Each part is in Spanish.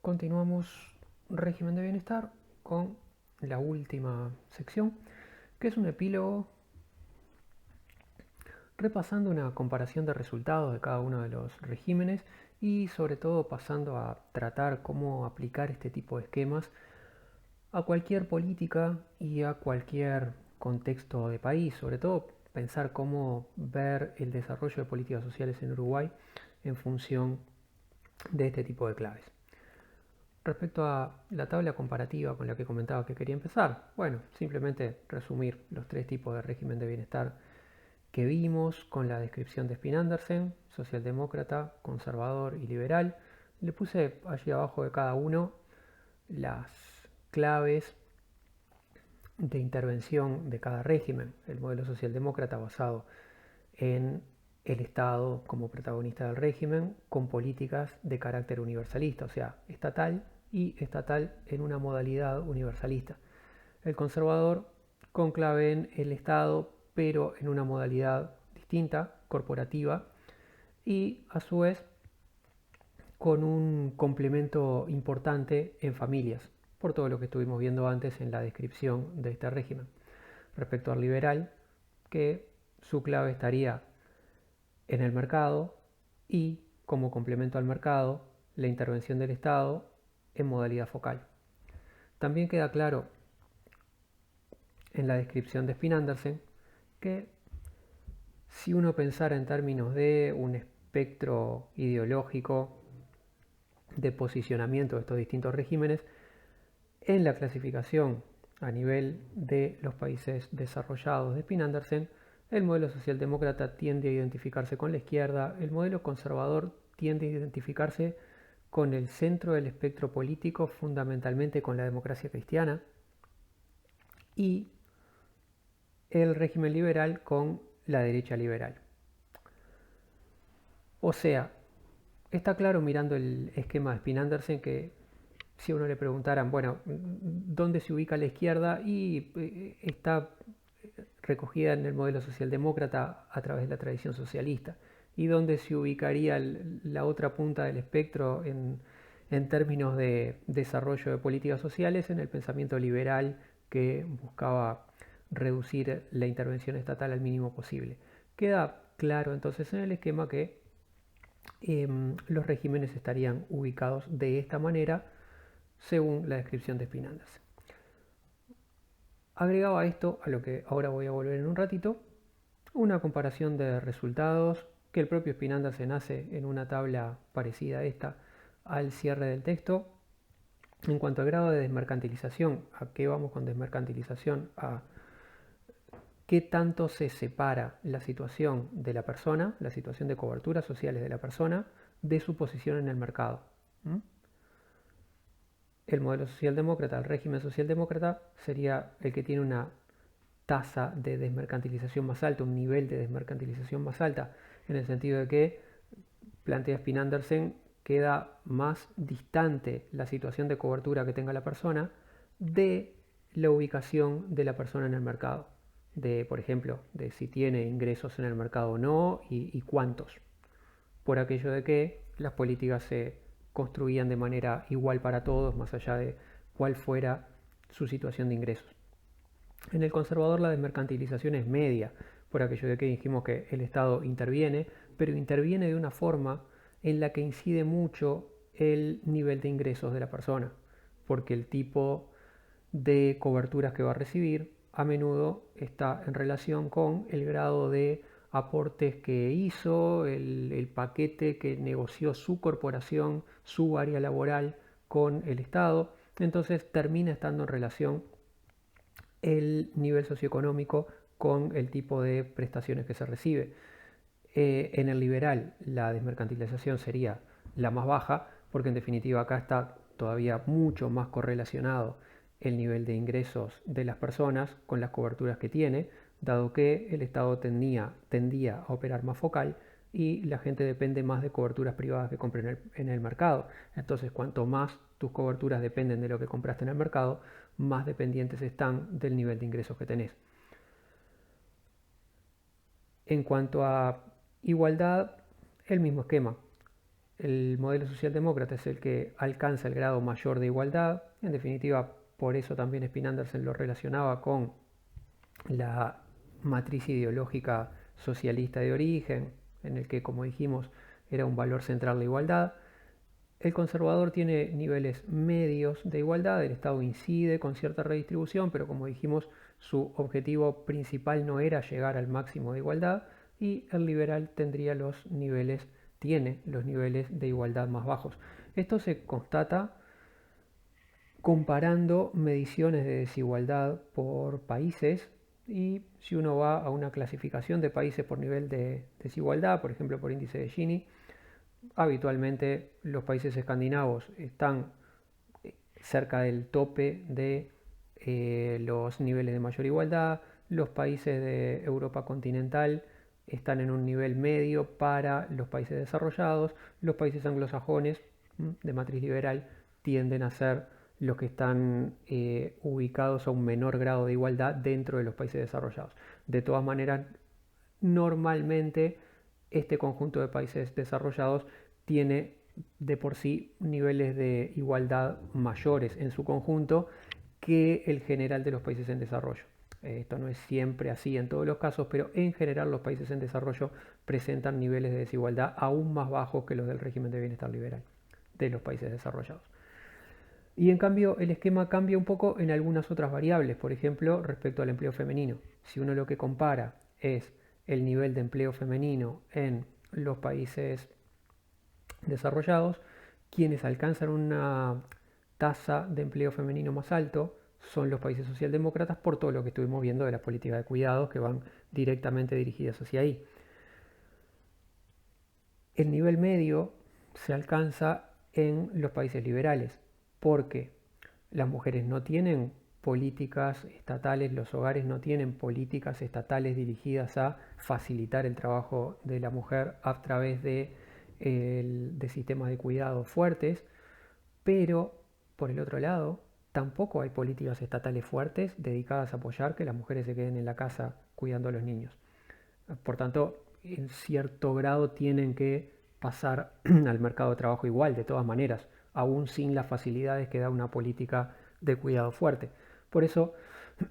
Continuamos régimen de bienestar con la última sección, que es un epílogo repasando una comparación de resultados de cada uno de los regímenes y sobre todo pasando a tratar cómo aplicar este tipo de esquemas a cualquier política y a cualquier contexto de país, sobre todo pensar cómo ver el desarrollo de políticas sociales en Uruguay en función de este tipo de claves. Respecto a la tabla comparativa con la que comentaba que quería empezar, bueno, simplemente resumir los tres tipos de régimen de bienestar que vimos con la descripción de Spin-Andersen, socialdemócrata, conservador y liberal. Le puse allí abajo de cada uno las claves de intervención de cada régimen. El modelo socialdemócrata basado en el Estado como protagonista del régimen con políticas de carácter universalista, o sea, estatal y estatal en una modalidad universalista. El conservador con clave en el Estado, pero en una modalidad distinta, corporativa, y a su vez con un complemento importante en familias, por todo lo que estuvimos viendo antes en la descripción de este régimen. Respecto al liberal, que su clave estaría en el mercado y, como complemento al mercado, la intervención del Estado en modalidad focal. También queda claro en la descripción de Spin-Andersen que si uno pensara en términos de un espectro ideológico de posicionamiento de estos distintos regímenes, en la clasificación a nivel de los países desarrollados de Spin-Andersen, el modelo socialdemócrata tiende a identificarse con la izquierda, el modelo conservador tiende a identificarse con el centro del espectro político, fundamentalmente con la democracia cristiana, y el régimen liberal con la derecha liberal. O sea, está claro mirando el esquema de Spin-Andersen que si a uno le preguntaran, bueno, ¿dónde se ubica la izquierda? Y está recogida en el modelo socialdemócrata a través de la tradición socialista. ¿Y dónde se ubicaría la otra punta del espectro en términos de desarrollo de políticas sociales? En el pensamiento liberal que buscaba reducir la intervención estatal al mínimo posible. Queda claro entonces en el esquema que los regímenes estarían ubicados de esta manera según la descripción de Spin-Andersen. Agregaba esto a lo que ahora voy a volver en un ratito, una comparación de resultados que el propio Spin-Andersen hace en una tabla parecida a esta al cierre del texto. En cuanto al grado de desmercantilización, ¿a qué vamos con desmercantilización? A qué tanto se separa la situación de la persona, la situación de coberturas sociales de la persona, de su posición en el mercado. El modelo socialdemócrata, el régimen socialdemócrata, sería el que tiene una tasa de desmercantilización más alta, un nivel de desmercantilización más alta, en el sentido de que, plantea Spin-Andersen, queda más distante la situación de cobertura que tenga la persona de la ubicación de la persona en el mercado. De, por ejemplo, de si tiene ingresos en el mercado o no y cuántos. Por aquello de que las políticas se construían de manera igual para todos, más allá de cuál fuera su situación de ingresos. En el conservador la desmercantilización es media, por aquello de que dijimos que el Estado interviene, pero interviene de una forma en la que incide mucho el nivel de ingresos de la persona, porque el tipo de coberturas que va a recibir a menudo está en relación con el grado de aportes que hizo, el paquete que negoció su corporación, su área laboral con el Estado. Entonces termina estando en relación el nivel socioeconómico con el tipo de prestaciones que se recibe. En el liberal la desmercantilización sería la más baja, porque en definitiva acá está todavía mucho más correlacionado el nivel de ingresos de las personas con las coberturas que tiene, dado que el Estado tendía a operar más focal y la gente depende más de coberturas privadas que compren en el mercado. Entonces, cuanto más tus coberturas dependen de lo que compraste en el mercado, más dependientes están del nivel de ingresos que tenés. En cuanto a igualdad, el mismo esquema. el modelo socialdemócrata es el que alcanza el grado mayor de igualdad. En definitiva, por eso también Spin Andersen lo relacionaba con la matriz ideológica socialista de origen, en el que, como dijimos, era un valor central la igualdad. El conservador tiene niveles medios de igualdad, el Estado incide con cierta redistribución, pero como dijimos, su objetivo principal no era llegar al máximo de igualdad, y el liberal tiene los niveles de igualdad más bajos. Esto se constata comparando mediciones de desigualdad por países, y si uno va a una clasificación de países por nivel de desigualdad, por ejemplo por índice de Gini, habitualmente los países escandinavos están cerca del tope de los niveles de mayor igualdad. Los países de Europa continental están en un nivel medio para los países desarrollados. Los países anglosajones de matriz liberal tienden a ser los que están ubicados a un menor grado de igualdad dentro de los países desarrollados. De todas maneras, normalmente este conjunto de países desarrollados tiene de por sí niveles de igualdad mayores en su conjunto que el general de los países en desarrollo. Esto no es siempre así en todos los casos, pero en general los países en desarrollo presentan niveles de desigualdad aún más bajos que los del régimen de bienestar liberal de los países desarrollados. Y en cambio el esquema cambia un poco en algunas otras variables, por ejemplo respecto al empleo femenino. Si uno lo que compara es el nivel de empleo femenino en los países desarrollados, quienes alcanzan una tasa de empleo femenino más alto son los países socialdemócratas, por todo lo que estuvimos viendo de las políticas de cuidados que van directamente dirigidas hacia ahí. El nivel medio se alcanza en los países liberales, porque las mujeres no tienen políticas estatales, los hogares no tienen políticas estatales dirigidas a facilitar el trabajo de la mujer a través de sistemas de cuidado fuertes, pero por el otro lado tampoco hay políticas estatales fuertes dedicadas a apoyar que las mujeres se queden en la casa cuidando a los niños. Por tanto, en cierto grado tienen que pasar al mercado de trabajo igual, de todas maneras, aún sin las facilidades que da una política de cuidado fuerte. Por eso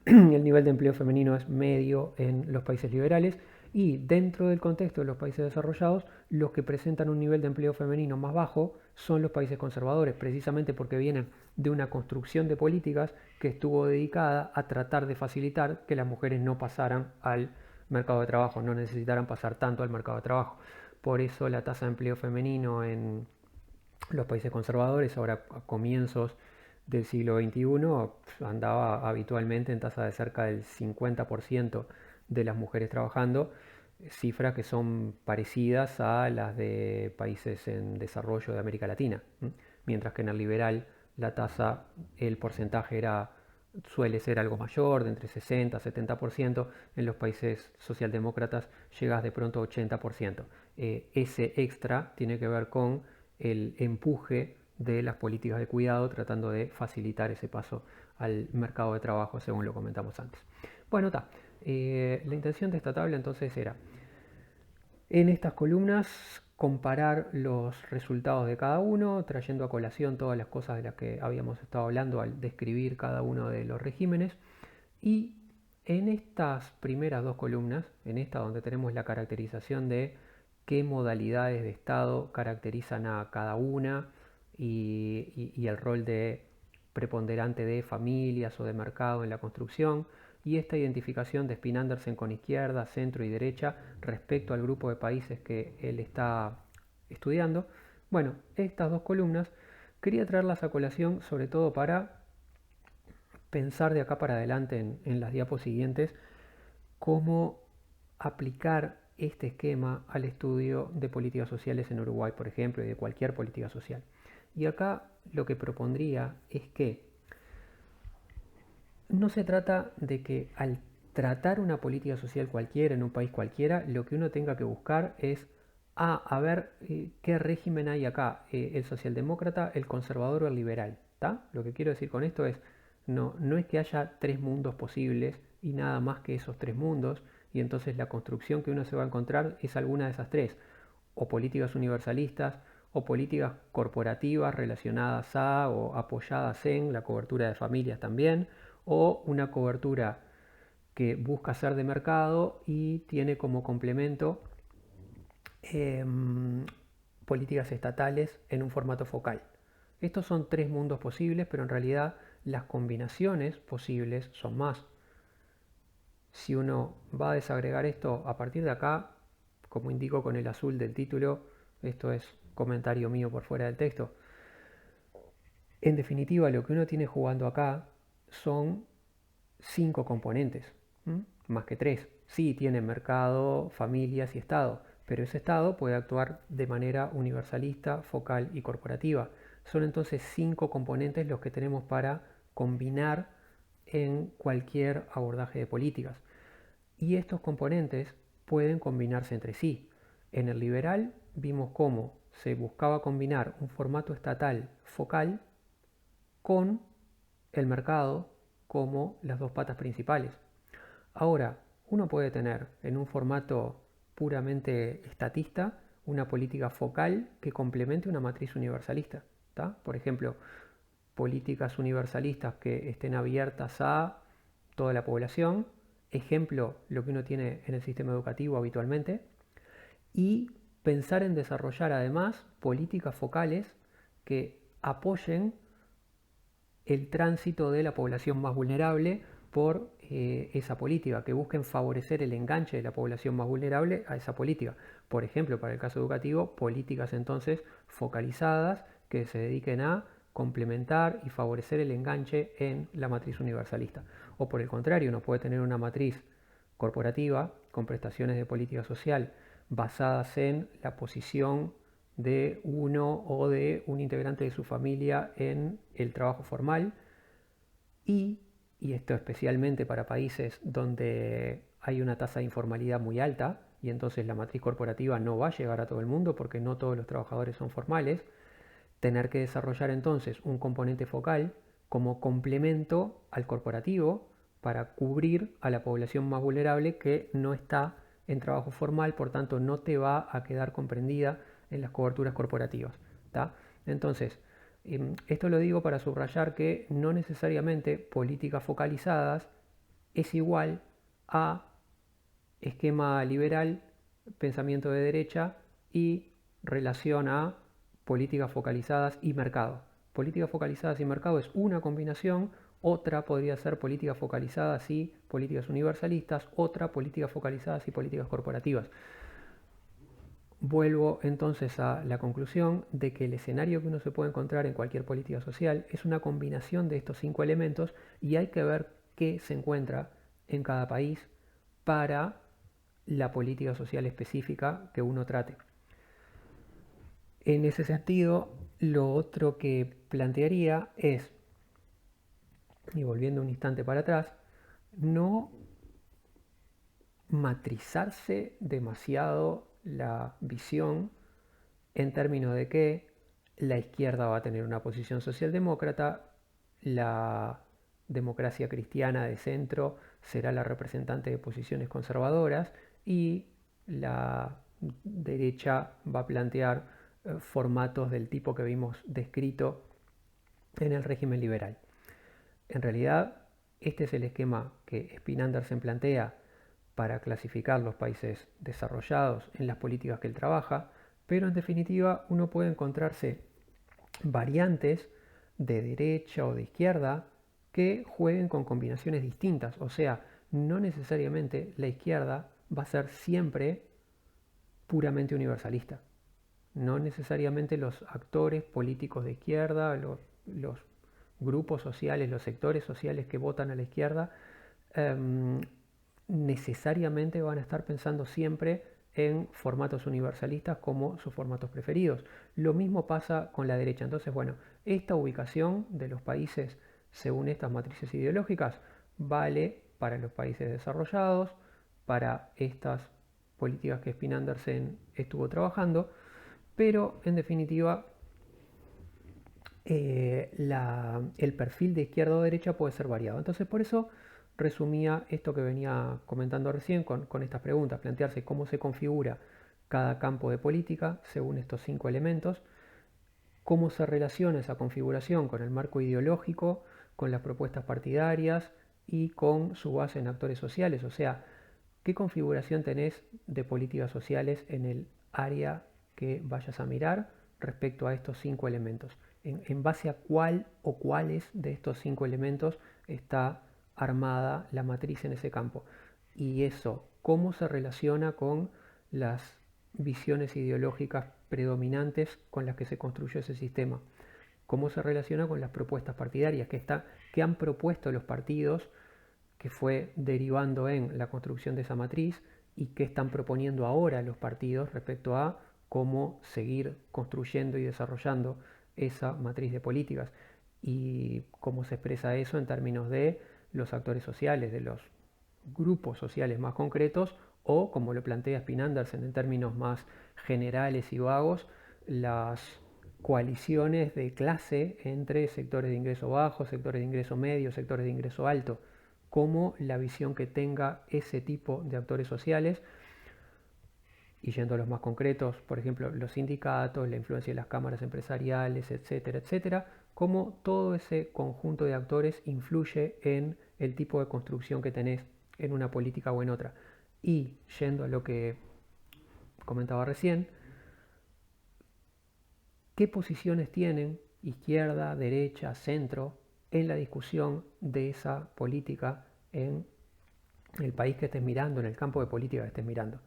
el nivel de empleo femenino es medio en los países liberales, y dentro del contexto de los países desarrollados, los que presentan un nivel de empleo femenino más bajo son los países conservadores, precisamente porque vienen de una construcción de políticas que estuvo dedicada a tratar de facilitar que las mujeres no pasaran al mercado de trabajo, no necesitaran pasar tanto al mercado de trabajo. Por eso la tasa de empleo femenino en los países conservadores, ahora a comienzos del siglo XXI, andaba habitualmente en tasa de cerca del 50% de las mujeres trabajando, cifras que son parecidas a las de países en desarrollo de América Latina, mientras que en el liberal la tasa, el porcentaje suele ser algo mayor, de entre 60 y 70%, en los países socialdemócratas llegas de pronto a 80%. Ese extra tiene que ver con el empuje de las políticas de cuidado, tratando de facilitar ese paso al mercado de trabajo, según lo comentamos antes. Bueno, la intención de esta tabla entonces era, en estas columnas, comparar los resultados de cada uno, trayendo a colación todas las cosas de las que habíamos estado hablando al describir cada uno de los regímenes. Y en estas primeras dos columnas, en esta donde tenemos la caracterización de qué modalidades de Estado caracterizan a cada una, y el rol de preponderante de familias o de mercado en la construcción, y esta identificación de Spin Andersen con izquierda, centro y derecha respecto al grupo de países que él está estudiando. Bueno, estas dos columnas quería traerlas a colación sobre todo para pensar de acá para adelante en las diapos siguientes cómo aplicar este esquema al estudio de políticas sociales en Uruguay, por ejemplo, y de cualquier política social. Y acá lo que propondría es que no se trata de que al tratar una política social cualquiera en un país cualquiera, lo que uno tenga que buscar es a ver qué régimen hay acá, el socialdemócrata, el conservador o el liberal. ¿Tá? Lo que quiero decir con esto es, no es que haya tres mundos posibles y nada más que esos tres mundos, y entonces la construcción que uno se va a encontrar es alguna de esas tres, o políticas universalistas, o políticas corporativas relacionadas a o apoyadas en la cobertura de familias también, o una cobertura que busca ser de mercado y tiene como complemento políticas estatales en un formato focal. Estos son tres mundos posibles, pero en realidad las combinaciones posibles son más. Si uno va a desagregar esto a partir de acá, como indico con el azul del título, esto es comentario mío por fuera del texto. En definitiva, lo que uno tiene jugando acá son 5 componentes, más que 3. Sí, tiene mercado, familias y Estado, pero ese Estado puede actuar de manera universalista, focal y corporativa. Son entonces 5 componentes los que tenemos para combinar en cualquier abordaje de políticas. Y estos componentes pueden combinarse entre sí. En el liberal vimos cómo se buscaba combinar un formato estatal focal con el mercado como las dos patas principales. Ahora, uno puede tener en un formato puramente estatista una política focal que complemente una matriz universalista. ¿Tá? Por ejemplo, políticas universalistas que estén abiertas a toda la población, ejemplo, lo que uno tiene en el sistema educativo habitualmente, y pensar en desarrollar además políticas focales que apoyen el tránsito de la población más vulnerable por esa política, que busquen favorecer el enganche de la población más vulnerable a esa política. Por ejemplo, para el caso educativo, políticas entonces focalizadas que se dediquen a complementar y favorecer el enganche en la matriz universalista. O por el contrario, uno puede tener una matriz corporativa con prestaciones de política social basadas en la posición de uno o de un integrante de su familia en el trabajo formal y esto especialmente para países donde hay una tasa de informalidad muy alta y entonces la matriz corporativa no va a llegar a todo el mundo porque no todos los trabajadores son formales, tener que desarrollar entonces un componente focal como complemento al corporativo para cubrir a la población más vulnerable que no está en trabajo formal, por tanto no te va a quedar comprendida en las coberturas corporativas. ¿Tá? Entonces, esto lo digo para subrayar que no necesariamente políticas focalizadas es igual a esquema liberal, pensamiento de derecha y relación a políticas focalizadas y mercado. Políticas focalizadas y mercado es una combinación, otra podría ser políticas focalizadas y políticas universalistas, otra políticas focalizadas y políticas corporativas. Vuelvo entonces a la conclusión de que el escenario que uno se puede encontrar en cualquier política social es una combinación de estos 5 elementos y hay que ver qué se encuentra en cada país para la política social específica que uno trate. En ese sentido, lo otro que plantearía es, y volviendo un instante para atrás, no matrizarse demasiado la visión en términos de que la izquierda va a tener una posición socialdemócrata, la democracia cristiana de centro será la representante de posiciones conservadoras y la derecha va a plantear formatos del tipo que vimos descrito en el régimen liberal. En realidad, este es el esquema que Spin-Andersen plantea para clasificar los países desarrollados en las políticas que él trabaja, pero en definitiva uno puede encontrarse variantes de derecha o de izquierda que jueguen con combinaciones distintas, o sea, no necesariamente la izquierda va a ser siempre puramente universalista. No necesariamente los actores políticos de izquierda, los grupos sociales, los sectores sociales que votan a la izquierda, necesariamente van a estar pensando siempre en formatos universalistas como sus formatos preferidos. Lo mismo pasa con la derecha. Entonces, bueno, esta ubicación de los países según estas matrices ideológicas vale para los países desarrollados, para estas políticas que Spin-Andersen estuvo trabajando, pero en definitiva el perfil de izquierda o derecha puede ser variado. Entonces por eso resumía esto que venía comentando recién con estas preguntas, plantearse cómo se configura cada campo de política según estos 5 elementos cómo se relaciona esa configuración con el marco ideológico, con las propuestas partidarias y con su base en actores sociales. O sea, ¿qué configuración tenés de políticas sociales en el área que vayas a mirar respecto a estos 5 elementos? En base a cuál o cuáles de estos 5 elementos está armada la matriz en ese campo. Y eso, ¿cómo se relaciona con las visiones ideológicas predominantes con las que se construyó ese sistema? ¿Cómo se relaciona con las propuestas partidarias que han propuesto los partidos, que fue derivando en la construcción de esa matriz, y qué están proponiendo ahora los partidos respecto a cómo seguir construyendo y desarrollando esa matriz de políticas? Y cómo se expresa eso en términos de los actores sociales, de los grupos sociales más concretos, o como lo plantea Spin Andersen en términos más generales y vagos, las coaliciones de clase entre sectores de ingreso bajo, sectores de ingreso medio, sectores de ingreso alto, como la visión que tenga ese tipo de actores sociales. Y yendo a los más concretos, por ejemplo, los sindicatos, la influencia de las cámaras empresariales, etcétera, etcétera, cómo todo ese conjunto de actores influye en el tipo de construcción que tenés en una política o en otra. Y yendo a lo que comentaba recién, ¿qué posiciones tienen izquierda, derecha, centro en la discusión de esa política en el país que estés mirando, en el campo de política que estés mirando?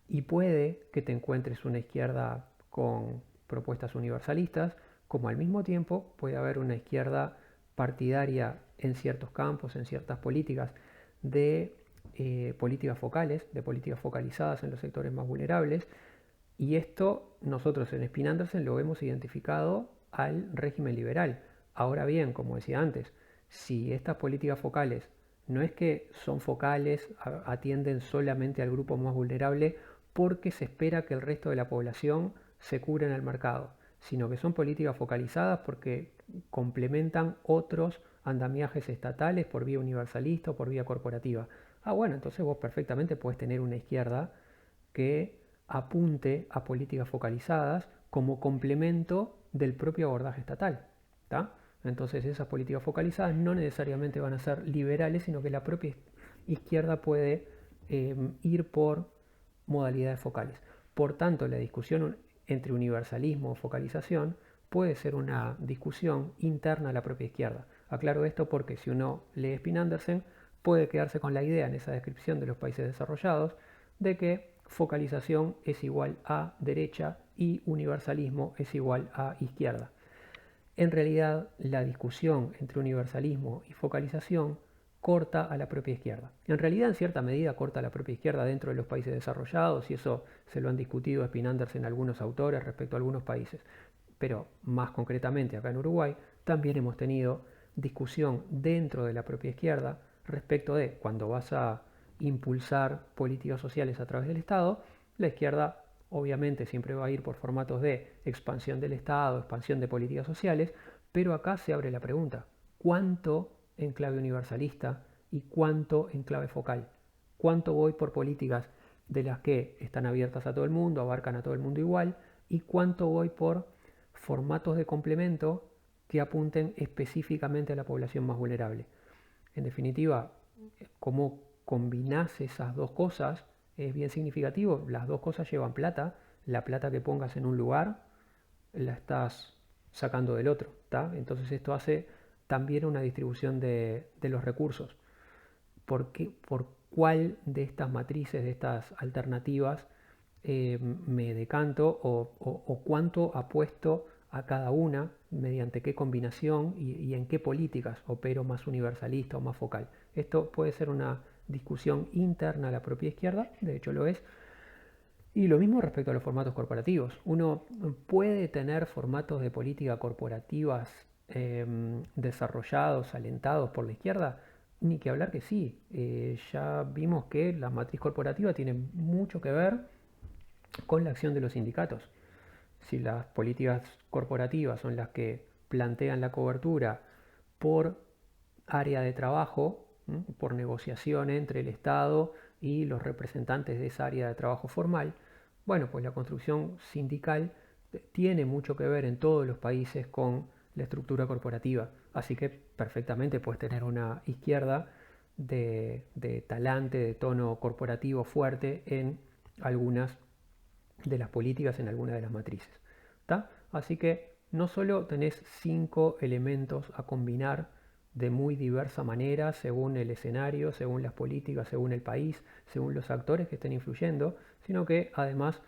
Y puede que te encuentres una izquierda con propuestas universalistas, como al mismo tiempo puede haber una izquierda partidaria en ciertos campos, en ciertas políticas, de políticas focales, de políticas focalizadas en los sectores más vulnerables. Y esto nosotros en Spin Andersen lo hemos identificado al régimen liberal. Ahora bien, como decía antes, si estas políticas focales no es que son focales, atienden solamente al grupo más vulnerable porque se espera que el resto de la población se cubra en el mercado, sino que son políticas focalizadas porque complementan otros andamiajes estatales por vía universalista o por vía corporativa. Bueno, entonces vos perfectamente podés tener una izquierda que apunte a políticas focalizadas como complemento del propio abordaje estatal. ¿Tá? Entonces esas políticas focalizadas no necesariamente van a ser liberales, sino que la propia izquierda puede ir por modalidades focales. Por tanto, la discusión entre universalismo o focalización puede ser una discusión interna a la propia izquierda. Aclaro esto porque si uno lee Spin Andersen, puede quedarse con la idea en esa descripción de los países desarrollados de que focalización es igual a derecha y universalismo es igual a izquierda. En realidad, la discusión entre universalismo y focalización corta a la propia izquierda. En realidad, en cierta medida, corta a la propia izquierda dentro de los países desarrollados, y eso se lo han discutido Spin Andersen en algunos autores respecto a algunos países. Pero más concretamente, acá en Uruguay, también hemos tenido discusión dentro de la propia izquierda respecto de cuando vas a impulsar políticas sociales a través del Estado, la izquierda obviamente siempre va a ir por formatos de expansión del Estado, expansión de políticas sociales, pero acá se abre la pregunta, ¿cuánto en clave universalista y cuánto en clave focal? ¿Cuánto voy por políticas de las que están abiertas a todo el mundo, abarcan a todo el mundo igual? ¿Y cuánto voy por formatos de complemento que apunten específicamente a la población más vulnerable? En definitiva, cómo combinás esas dos cosas es bien significativo. Las dos cosas llevan plata. La plata que pongas en un lugar la estás sacando del otro. ¿Tá? Entonces esto hace también una distribución de los recursos. ¿Por cuál de estas matrices, de estas alternativas me decanto o cuánto apuesto a cada una, mediante qué combinación y en qué políticas opero más universalista o más focal? Esto puede ser una discusión interna a la propia izquierda, de hecho lo es, y lo mismo respecto a los formatos corporativos. Uno puede tener formatos de política corporativas desarrollados, alentados por la izquierda, ni que hablar que sí. Ya vimos que la matriz corporativa tiene mucho que ver con la acción de los sindicatos. Si las políticas corporativas son las que plantean la cobertura por área de trabajo, por negociación entre el Estado y los representantes de esa área de trabajo formal, bueno, pues la construcción sindical tiene mucho que ver en todos los países con la estructura corporativa. Así que perfectamente puedes tener una izquierda de talante, de tono corporativo fuerte en algunas de las políticas, en algunas de las matrices. ¿Tá? Así que no solo tenés 5 elementos a combinar de muy diversa manera según el escenario, según las políticas, según el país, según los actores que estén influyendo, sino que además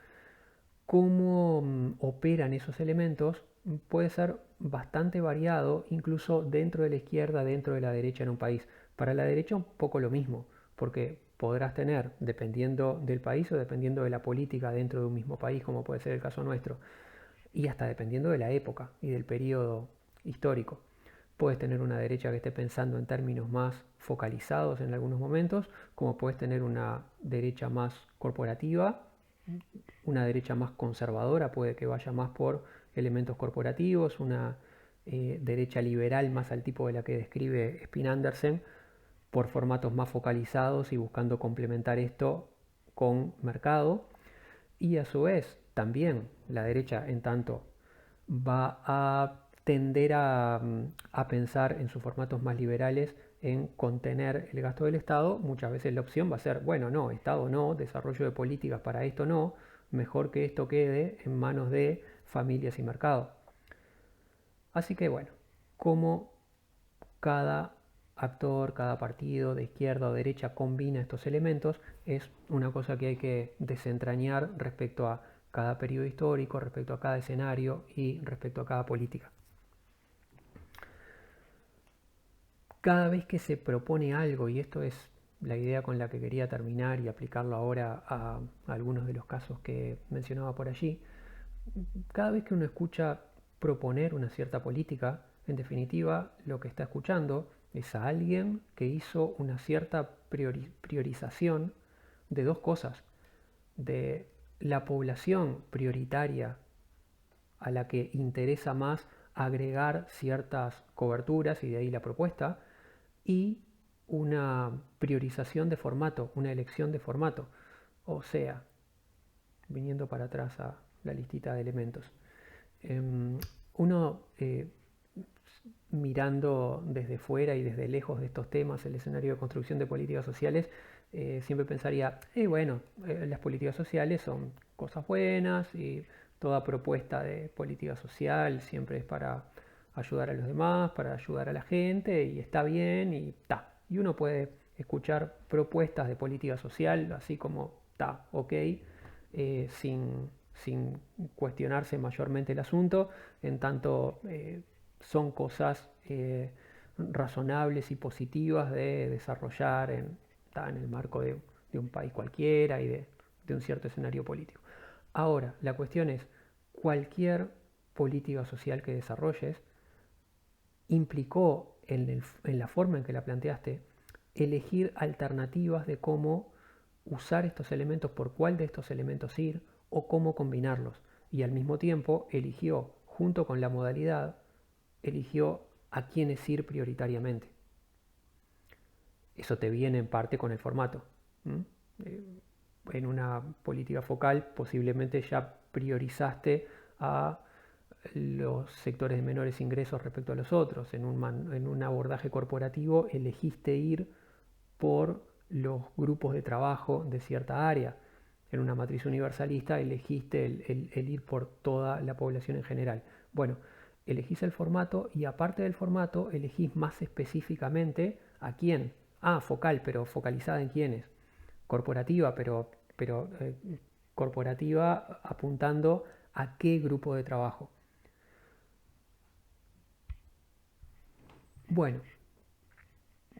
cómo operan esos elementos puede ser bastante variado, incluso dentro de la izquierda, dentro de la derecha en un país. Para la derecha un poco lo mismo, porque podrás tener, dependiendo del país o dependiendo de la política dentro de un mismo país, como puede ser el caso nuestro, y hasta dependiendo de la época y del periodo histórico. Puedes tener una derecha que esté pensando en términos más focalizados en algunos momentos, como puedes tener una derecha más corporativa, una derecha más conservadora, puede que vaya más por elementos corporativos, una derecha liberal más al tipo de la que describe Spin Andersen, por formatos más focalizados y buscando complementar esto con mercado. Y a su vez, también la derecha, en tanto, va a tender a pensar en sus formatos más liberales en contener el gasto del Estado. Muchas veces la opción va a ser, bueno, no, Estado no, desarrollo de políticas para esto no, mejor que esto quede en manos de familias y mercado. Así que bueno, como cada actor, cada partido de izquierda o derecha combina estos elementos, es una cosa que hay que desentrañar respecto a cada periodo histórico, respecto a cada escenario y respecto a cada política. Cada vez que se propone algo, y esto es la idea con la que quería terminar y aplicarlo ahora a algunos de los casos que mencionaba por allí, cada vez que uno escucha proponer una cierta política, en definitiva lo que está escuchando es a alguien que hizo una cierta priorización de dos cosas, de la población prioritaria a la que interesa más agregar ciertas coberturas, y de ahí la propuesta, y una priorización de formato, una elección de formato. O sea, viniendo para atrás a la listita de elementos. Uno mirando desde fuera y desde lejos de estos temas, el escenario de construcción de políticas sociales, siempre pensaría, bueno, las políticas sociales son cosas buenas y toda propuesta de política social siempre es para ayudar a los demás, para ayudar a la gente y está bien y ta. Y uno puede escuchar propuestas de política social así como ta, ok, sin cuestionarse mayormente el asunto, en tanto son cosas razonables y positivas de desarrollar en el marco de un país cualquiera y de un cierto escenario político. Ahora, la cuestión es, cualquier política social que desarrolles implicó en la forma en que la planteaste elegir alternativas de cómo usar estos elementos, por cuál de estos elementos ir o cómo combinarlos. Y al mismo tiempo eligió, junto con la modalidad, eligió a quiénes ir prioritariamente. Eso te viene en parte con el formato. En una política focal posiblemente ya priorizaste a los sectores de menores ingresos respecto a los otros. En un abordaje corporativo elegiste ir por los grupos de trabajo de cierta área. En una matriz universalista elegiste el ir por toda la población en general. Bueno, elegís el formato y aparte del formato elegís más específicamente a quién. Focal, pero focalizada en quiénes. Corporativa, pero corporativa apuntando a qué grupo de trabajo. Bueno,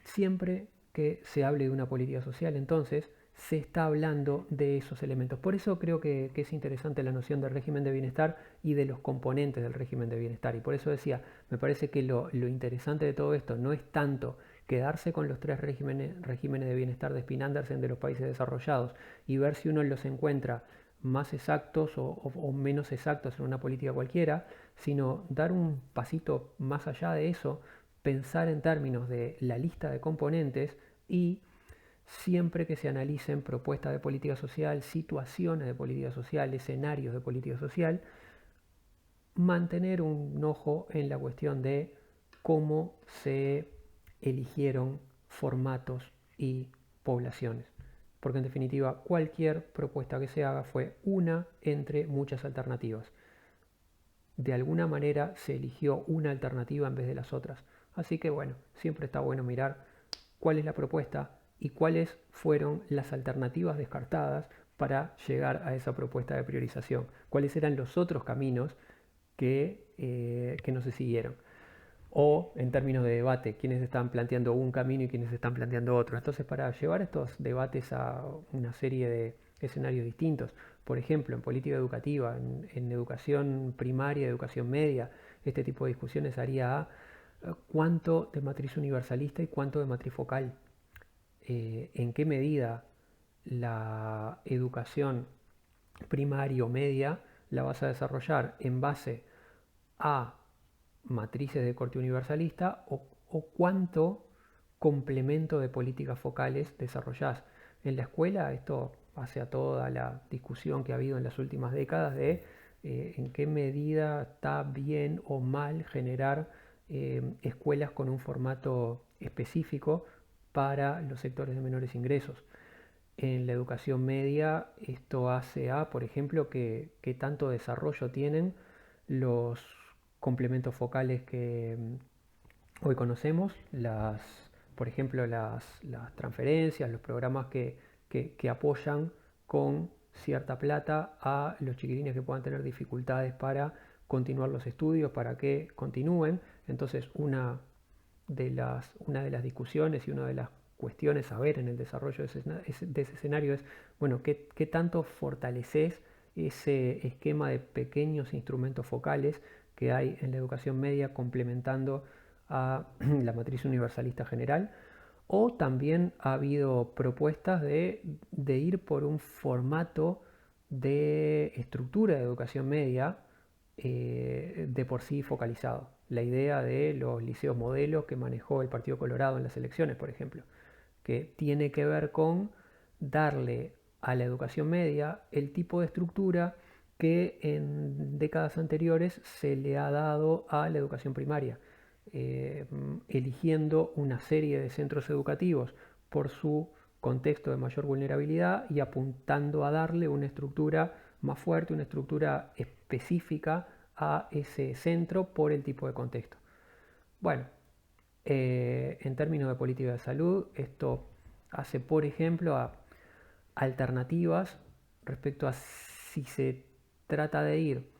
siempre que se hable de una política social, entonces, se está hablando de esos elementos. Por eso creo que es interesante la noción del régimen de bienestar y de los componentes del régimen de bienestar. Y por eso decía, me parece que lo interesante de todo esto no es tanto quedarse con los tres regímenes de bienestar de Spin Andersen de los países desarrollados y ver si uno los encuentra más exactos o menos exactos en una política cualquiera, sino dar un pasito más allá de eso, pensar en términos de la lista de componentes y siempre que se analicen propuestas de política social, situaciones de política social, escenarios de política social, mantener un ojo en la cuestión de cómo se eligieron formatos y poblaciones. Porque en definitiva cualquier propuesta que se haga fue una entre muchas alternativas. De alguna manera se eligió una alternativa en vez de las otras. Así que bueno, siempre está bueno mirar cuál es la propuesta y cuáles fueron las alternativas descartadas para llegar a esa propuesta de priorización. Cuáles eran los otros caminos que no se siguieron. O en términos de debate, quiénes están planteando un camino y quiénes están planteando otro. Entonces, para llevar estos debates a una serie de escenarios distintos, por ejemplo, en política educativa, en educación primaria, educación media, este tipo de discusiones haría a cuánto de matriz universalista y cuánto de matriz focal. En qué medida la educación primaria o media la vas a desarrollar en base a matrices de corte universalista o cuánto complemento de políticas focales desarrollás. En la escuela esto hace a toda la discusión que ha habido en las últimas décadas de en qué medida está bien o mal generar escuelas con un formato específico para los sectores de menores ingresos. En la educación media esto hace a, por ejemplo, que tanto desarrollo tienen los complementos focales que hoy conocemos, por ejemplo, las transferencias, los programas que apoyan con cierta plata a los chiquilines que puedan tener dificultades para continuar los estudios, para que continúen. Entonces, una de las discusiones y una de las cuestiones a ver en el desarrollo de ese escenario es, bueno, ¿qué tanto fortaleces ese esquema de pequeños instrumentos focales que hay en la educación media complementando a la matriz universalista general? O también ha habido propuestas de ir por un formato de estructura de educación media de por sí focalizado. La idea de los liceos modelos que manejó el Partido Colorado en las elecciones, por ejemplo, que tiene que ver con darle a la educación media el tipo de estructura que en décadas anteriores se le ha dado a la educación primaria, eligiendo una serie de centros educativos por su contexto de mayor vulnerabilidad y apuntando a darle una estructura más fuerte, una estructura específica a ese centro por el tipo de contexto. Bueno, en términos de política de salud, esto hace, por ejemplo, a alternativas respecto a si se trata de ir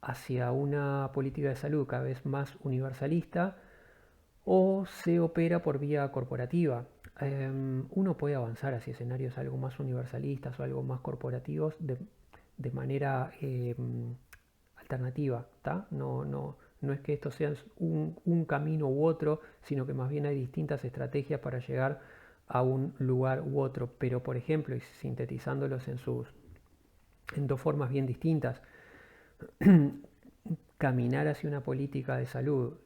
hacia una política de salud cada vez más universalista o se opera por vía corporativa. Uno puede avanzar hacia escenarios algo más universalistas o algo más corporativos de manera alternativa, ¿tá? No es que esto sea un camino u otro, sino que más bien hay distintas estrategias para llegar a un lugar u otro. Pero, por ejemplo, y sintetizándolos en dos formas bien distintas, caminar hacia una política de salud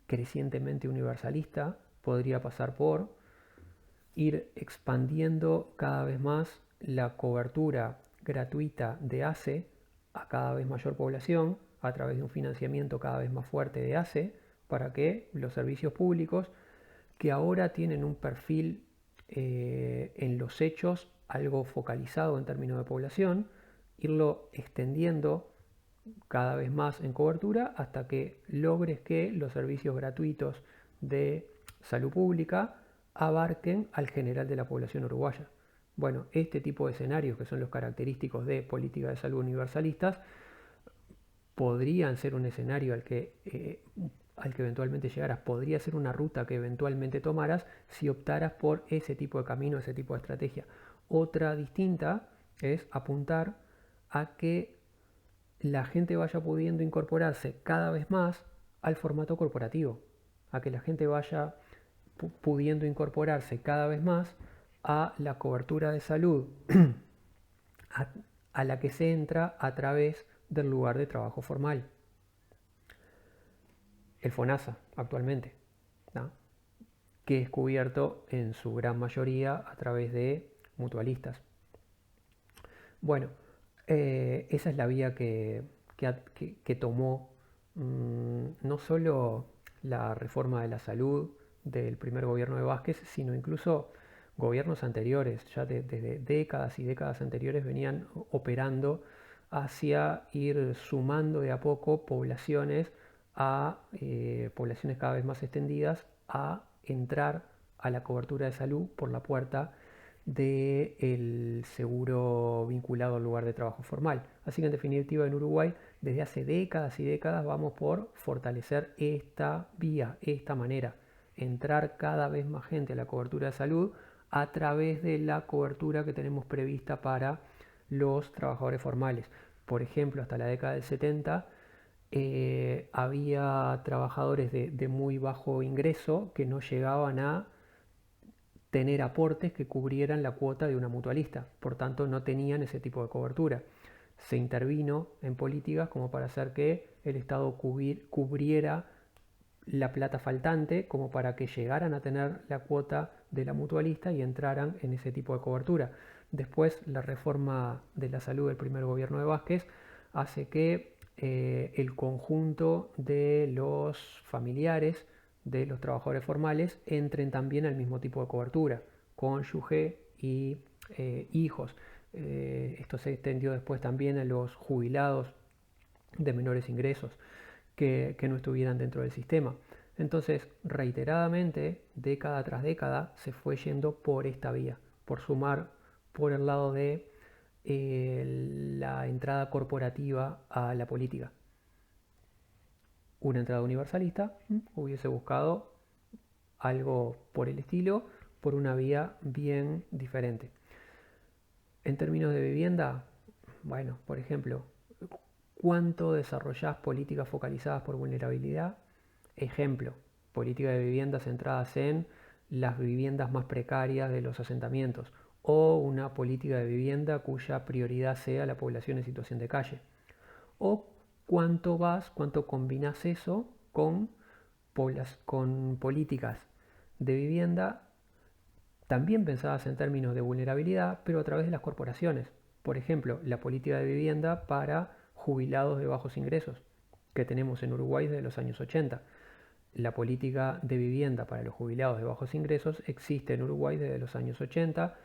crecientemente universalista podría pasar por ir expandiendo cada vez más la cobertura gratuita de ACE a cada vez mayor población a través de un financiamiento cada vez más fuerte de ACE para que los servicios públicos que ahora tienen un perfil en los hechos algo focalizado en términos de población, irlo extendiendo cada vez más en cobertura hasta que logres que los servicios gratuitos de salud pública abarquen al general de la población uruguaya. Bueno, este tipo de escenarios, que son los característicos de política de salud universalistas, podrían ser un escenario al que eventualmente llegaras, podría ser una ruta que eventualmente tomaras si optaras por ese tipo de camino, ese tipo de estrategia. Otra distinta es apuntar a que la gente vaya pudiendo incorporarse cada vez más al formato corporativo, a que la gente vaya pudiendo incorporarse cada vez más a la cobertura de salud a la que se entra a través del lugar de trabajo formal, el FONASA actualmente, ¿no? Que es cubierto en su gran mayoría a través de mutualistas. Bueno, esa es la vía que tomó no solo la reforma de la salud del primer gobierno de Vázquez, sino incluso gobiernos anteriores, ya desde décadas y décadas anteriores venían operando hacia ir sumando de a poco poblaciones a poblaciones cada vez más extendidas a entrar a la cobertura de salud por la puerta del seguro vinculado al lugar de trabajo formal. Así que en definitiva en Uruguay desde hace décadas y décadas vamos por fortalecer esta vía, esta manera, entrar cada vez más gente a la cobertura de salud a través de la cobertura que tenemos prevista para los trabajadores formales. Por ejemplo, hasta la década del 70 había trabajadores de muy bajo ingreso que no llegaban a tener aportes que cubrieran la cuota de una mutualista, por tanto no tenían ese tipo de cobertura. Se intervino en políticas como para hacer que el Estado cubriera la plata faltante como para que llegaran a tener la cuota de la mutualista y entraran en ese tipo de cobertura. Después la reforma de la salud del primer gobierno de Vázquez hace que el conjunto de los familiares de los trabajadores formales entren también al mismo tipo de cobertura, cónyuge y hijos. Esto se extendió después también a los jubilados de menores ingresos que no estuvieran dentro del sistema. Entonces, reiteradamente, década tras década, se fue yendo por esta vía, por sumar por el lado de la entrada corporativa a la política. Una entrada universalista hubiese buscado algo por el estilo, por una vía bien diferente. En términos de vivienda, bueno, por ejemplo, ¿cuánto desarrollás políticas focalizadas por vulnerabilidad? Ejemplo, política de vivienda centradas en las viviendas más precarias de los asentamientos o una política de vivienda cuya prioridad sea la población en situación de calle. O cuánto combinas eso con políticas de vivienda también pensadas en términos de vulnerabilidad, pero a través de las corporaciones. Por ejemplo, la política de vivienda para jubilados de bajos ingresos, que tenemos en Uruguay desde los años 80. La política de vivienda para los jubilados de bajos ingresos existe en Uruguay desde los años 80.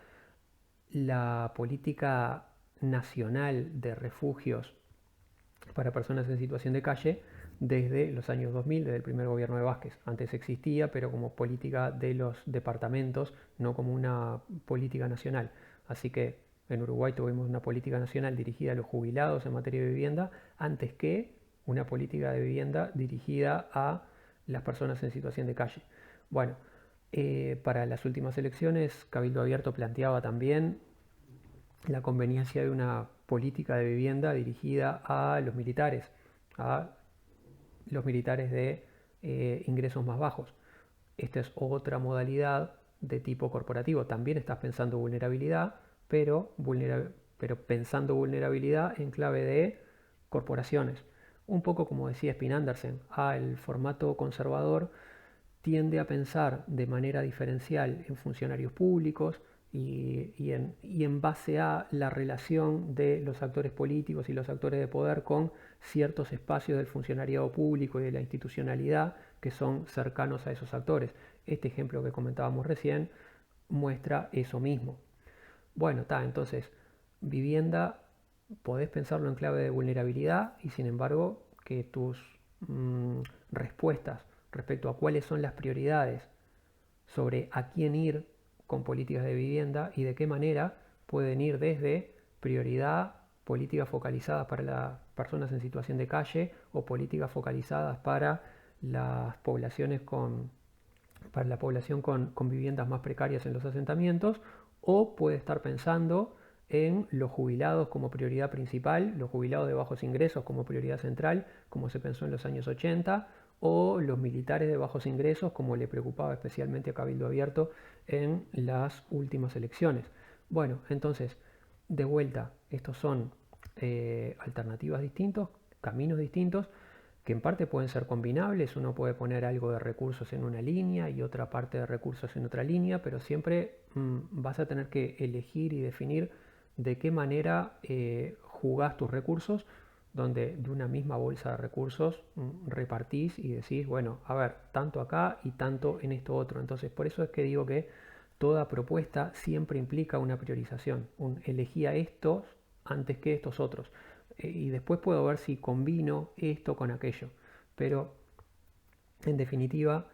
La política nacional de refugios para personas en situación de calle desde los años 2000, desde el primer gobierno de Vázquez. Antes existía, pero como política de los departamentos, no como una política nacional. Así que en Uruguay tuvimos una política nacional dirigida a los jubilados en materia de vivienda, antes que una política de vivienda dirigida a las personas en situación de calle. Bueno, para las últimas elecciones, Cabildo Abierto planteaba también la conveniencia de una política de vivienda dirigida a los militares de ingresos más bajos. Esta es otra modalidad de tipo corporativo. También estás pensando vulnerabilidad, pero pensando vulnerabilidad en clave de corporaciones. Un poco como decía Spin Andersen, el formato conservador tiende a pensar de manera diferencial en funcionarios públicos y en base a la relación de los actores políticos y los actores de poder con ciertos espacios del funcionariado público y de la institucionalidad que son cercanos a esos actores. Este ejemplo que comentábamos recién muestra eso mismo. Bueno, entonces, vivienda, podés pensarlo en clave de vulnerabilidad y sin embargo que tus respuestas respecto a cuáles son las prioridades sobre a quién ir con políticas de vivienda y de qué manera pueden ir desde prioridad, políticas focalizadas para las personas en situación de calle o políticas focalizadas para las poblaciones para la población con viviendas más precarias en los asentamientos, o puede estar pensando en los jubilados como prioridad principal, los jubilados de bajos ingresos como prioridad central, como se pensó en los años 80, o los militares de bajos ingresos, como le preocupaba especialmente a Cabildo Abierto en las últimas elecciones. Bueno, entonces, de vuelta, estos son alternativas distintas, caminos distintos, que en parte pueden ser combinables. Uno puede poner algo de recursos en una línea y otra parte de recursos en otra línea, pero siempre vas a tener que elegir y definir de qué manera jugás tus recursos donde de una misma bolsa de recursos repartís y decís, bueno, a ver, tanto acá y tanto en esto otro. Entonces, por eso es que digo que toda propuesta siempre implica una priorización, elegí a estos antes que estos otros. Y después puedo ver si combino esto con aquello. Pero, en definitiva,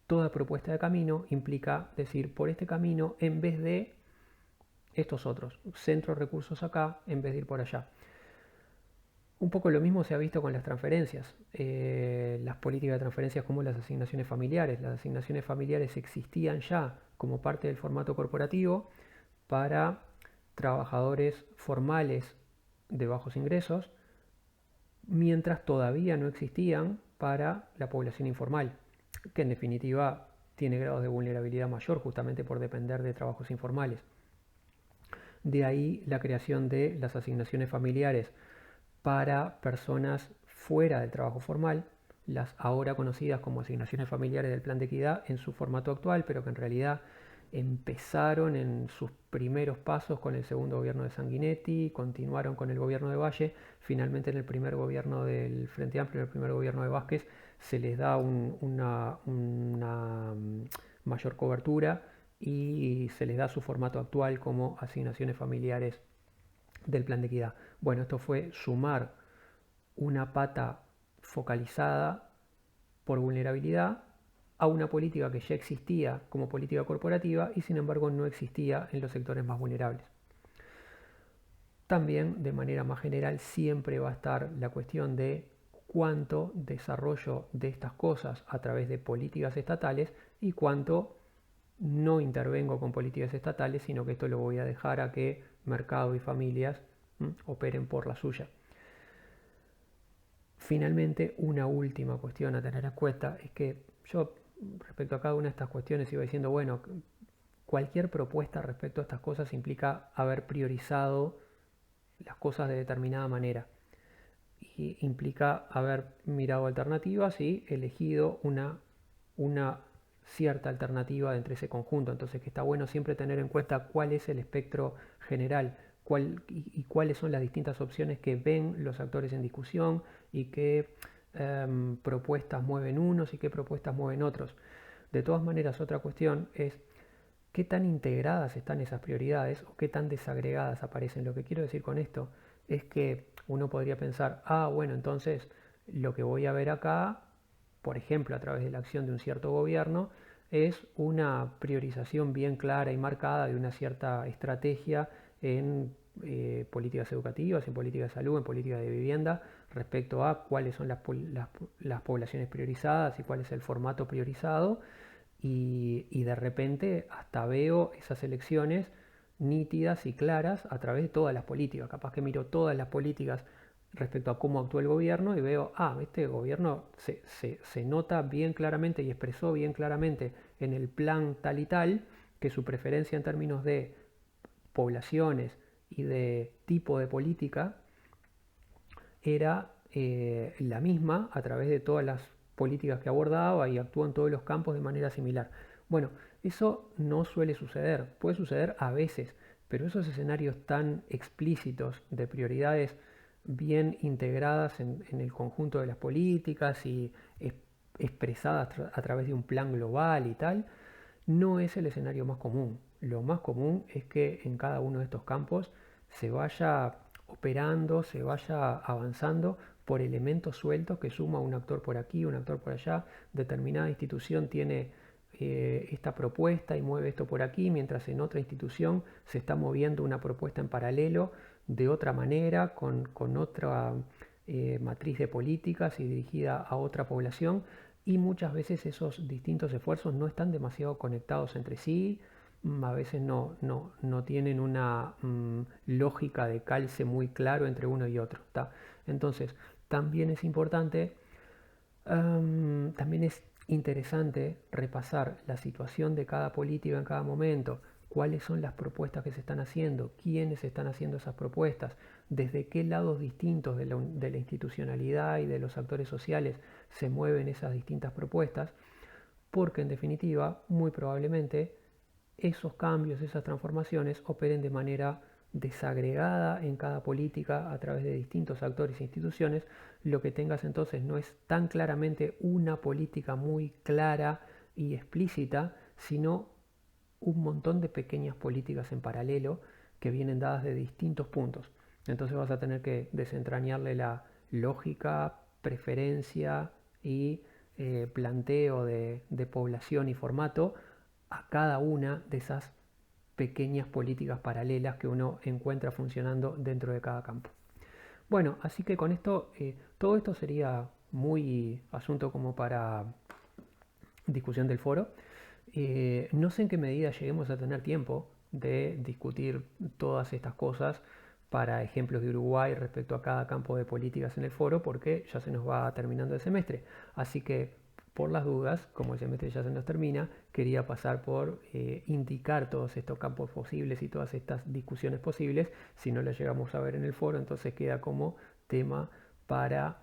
toda propuesta de camino implica decir, por este camino en vez de estos otros. Centro recursos acá en vez de ir por allá. Un poco lo mismo se ha visto con las transferencias, las políticas de transferencias como las asignaciones familiares. Las asignaciones familiares existían ya como parte del formato corporativo para trabajadores formales de bajos ingresos, mientras todavía no existían para la población informal, que en definitiva tiene grados de vulnerabilidad mayor justamente por depender de trabajos informales. De ahí la creación de las asignaciones familiares para personas fuera del trabajo formal, las ahora conocidas como asignaciones familiares del Plan de Equidad en su formato actual, pero que en realidad empezaron en sus primeros pasos con el segundo gobierno de Sanguinetti, continuaron con el gobierno de Valle, finalmente en el primer gobierno del Frente Amplio, en el primer gobierno de Vázquez, se les da una mayor cobertura y se les da su formato actual como asignaciones familiares del Plan de Equidad. Bueno, esto fue sumar una pata focalizada por vulnerabilidad a una política que ya existía como política corporativa y sin embargo no existía en los sectores más vulnerables. También, de manera más general, siempre va a estar la cuestión de cuánto desarrollo de estas cosas a través de políticas estatales y cuánto no intervengo con políticas estatales, sino que esto lo voy a dejar a que mercado y familias operen por la suya. Finalmente, una última cuestión a tener en cuenta es que yo, respecto a cada una de estas cuestiones, iba diciendo, bueno, cualquier propuesta respecto a estas cosas implica haber priorizado las cosas de determinada manera. Y implica haber mirado alternativas y elegido una cierta alternativa entre ese conjunto. Entonces, que está bueno siempre tener en cuenta cuál es el espectro general y cuáles son las distintas opciones que ven los actores en discusión y qué propuestas mueven unos y qué propuestas mueven otros. De todas maneras, otra cuestión es qué tan integradas están esas prioridades o qué tan desagregadas aparecen. Lo que quiero decir con esto es que uno podría pensar, bueno, entonces lo que voy a ver acá, por ejemplo, a través de la acción de un cierto gobierno, es una priorización bien clara y marcada de una cierta estrategia en políticas educativas, en políticas de salud, en políticas de vivienda, respecto a cuáles son las poblaciones priorizadas y cuál es el formato priorizado. Y de repente hasta veo esas elecciones nítidas y claras a través de todas las políticas. Capaz que miro todas las políticas respecto a cómo actuó el gobierno y veo, este gobierno se nota bien claramente y expresó bien claramente en el plan tal y tal que su preferencia en términos de poblaciones y de tipo de política era la misma a través de todas las políticas que abordaba y actuó en todos los campos de manera similar. Bueno, eso no suele suceder, puede suceder a veces, pero esos escenarios tan explícitos de prioridades bien integradas en el conjunto de las políticas y expresadas a través de un plan global y tal, no es el escenario más común. Lo más común es que en cada uno de estos campos se vaya operando, se vaya avanzando por elementos sueltos que suma un actor por aquí, un actor por allá. Determinada institución tiene esta propuesta y mueve esto por aquí, mientras en otra institución se está moviendo una propuesta en paralelo de otra manera, con otra matriz de políticas y dirigida a otra población. Y muchas veces esos distintos esfuerzos no están demasiado conectados entre sí, a veces no tienen una lógica de calce muy claro entre uno y otro. ¿Tá? Entonces, también es importante, también es interesante repasar la situación de cada política en cada momento, cuáles son las propuestas que se están haciendo, quiénes están haciendo esas propuestas, desde qué lados distintos de la institucionalidad y de los actores sociales se mueven esas distintas propuestas, porque en definitiva, muy probablemente, esos cambios, esas transformaciones operen de manera desagregada en cada política a través de distintos actores e instituciones, lo que tengas entonces no es tan claramente una política muy clara y explícita, sino un montón de pequeñas políticas en paralelo que vienen dadas de distintos puntos. Entonces vas a tener que desentrañarle la lógica, preferencia y planteo de población y formato a cada una de esas pequeñas políticas paralelas que uno encuentra funcionando dentro de cada campo. Bueno, así que con esto, todo esto sería muy asunto como para discusión del foro. No sé en qué medida lleguemos a tener tiempo de discutir todas estas cosas para ejemplos de Uruguay respecto a cada campo de políticas en el foro, porque ya se nos va terminando el semestre. Así que, por las dudas, como el semestre ya se nos termina, quería pasar por indicar todos estos campos posibles y todas estas discusiones posibles. Si no las llegamos a ver en el foro, entonces queda como tema para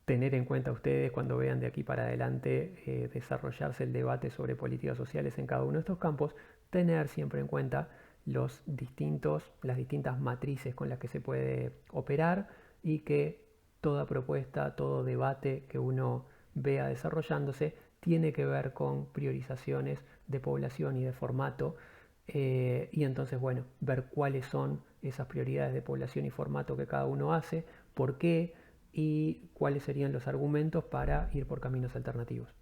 tener en cuenta ustedes cuando vean de aquí para adelante desarrollarse el debate sobre políticas sociales en cada uno de estos campos, tener siempre en cuenta las distintas matrices con las que se puede operar y que toda propuesta, todo debate que uno vea desarrollándose tiene que ver con priorizaciones de población y de formato, y entonces, bueno, ver cuáles son esas prioridades de población y formato que cada uno hace, por qué y cuáles serían los argumentos para ir por caminos alternativos.